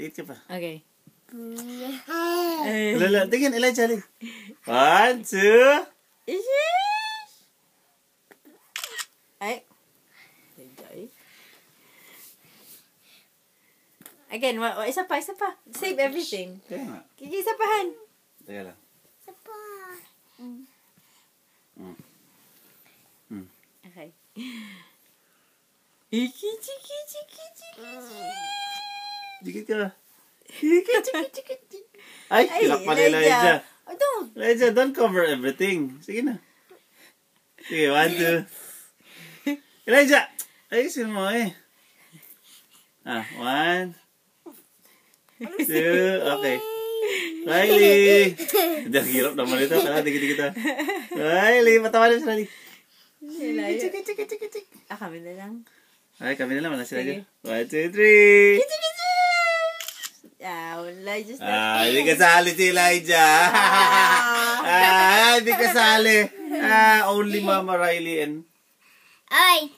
Dikit ka pa. Okay. Lala, tingin, Elijah, Ali. 1, 2. Ay. Again, isa pa. Save everything. Kaya nga. Isa pahan. Teka lang. Okay. Dikit ka. Ay, kilak pa ni Elijah. Elijah, don't cover everything. Sige na. Sige, 1, 2. Elijah! Ayusin mo eh. 1, 2. Okay. Riley! Hindi, ang hirap naman ito. Dikit-dikit. Riley, patawanin mo si Riley. Chik. Kami na lang. Ay, kami na lang. Wala si Elijah. 1, 2, 3. Wala. Just hindi kasali si Elijah. Hindi kasali. Only Mama Riley and... Ay,